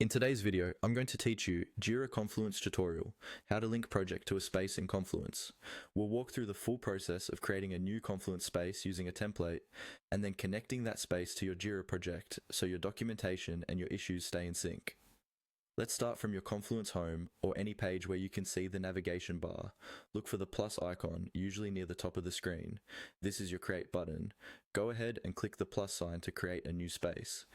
In today's video, I'm going to teach you Jira Confluence tutorial, how to link project to a space in Confluence. We'll walk through the full process of creating a new Confluence space using a template, and then connecting that space to your Jira project so your documentation and your issues stay in sync. Let's start from your Confluence home or any page where you can see the navigation bar. Look for the plus icon, usually near the top of the screen. This is your create button. Go ahead and click the plus sign to create a new space.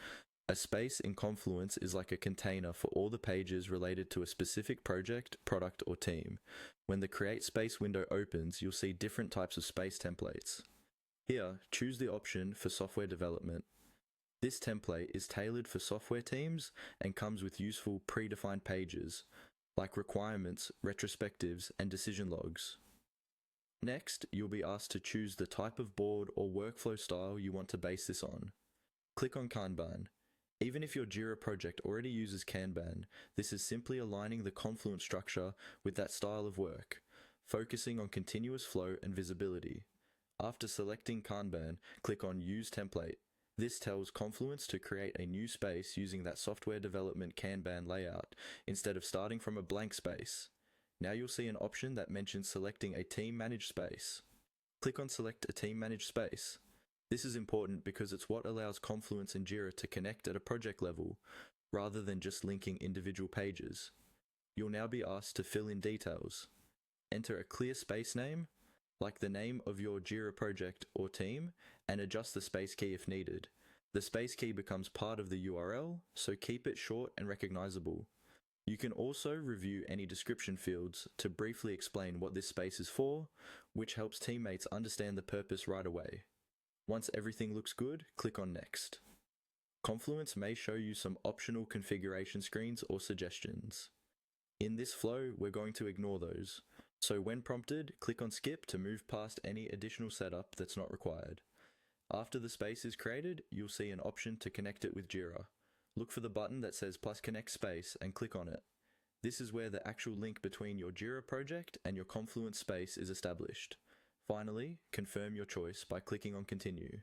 A space in Confluence is like a container for all the pages related to a specific project, product, or team. When the Create Space window opens, you'll see different types of space templates. Here, choose the option for software development. This template is tailored for software teams and comes with useful predefined pages, like requirements, retrospectives, and decision logs. Next, you'll be asked to choose the type of board or workflow style you want to base this on. Click on Kanban. Even if your Jira project already uses Kanban, this is simply aligning the Confluence structure with that style of work, focusing on continuous flow and visibility. After selecting Kanban, click on Use Template. This tells Confluence to create a new space using that software development Kanban layout instead of starting from a blank space. Now you'll see an option that mentions selecting a team managed space. Click on Select a team managed space. This is important because it's what allows Confluence and Jira to connect at a project level, rather than just linking individual pages. You'll now be asked to fill in details. Enter a clear space name, like the name of your Jira project or team, and adjust the space key if needed. The space key becomes part of the URL, so keep it short and recognizable. You can also review any description fields to briefly explain what this space is for, which helps teammates understand the purpose right away. Once everything looks good, click on Next. Confluence may show you some optional configuration screens or suggestions. In this flow, we're going to ignore those. So when prompted, click on Skip to move past any additional setup that's not required. After the space is created, you'll see an option to connect it with Jira. Look for the button that says plus connect space and click on it. This is where the actual link between your Jira project and your Confluence space is established. Finally, confirm your choice by clicking on Continue.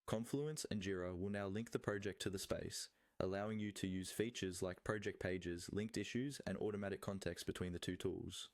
Confluence and Jira will now link the project to the space, allowing you to use features like project pages, linked issues, and automatic context between the two tools.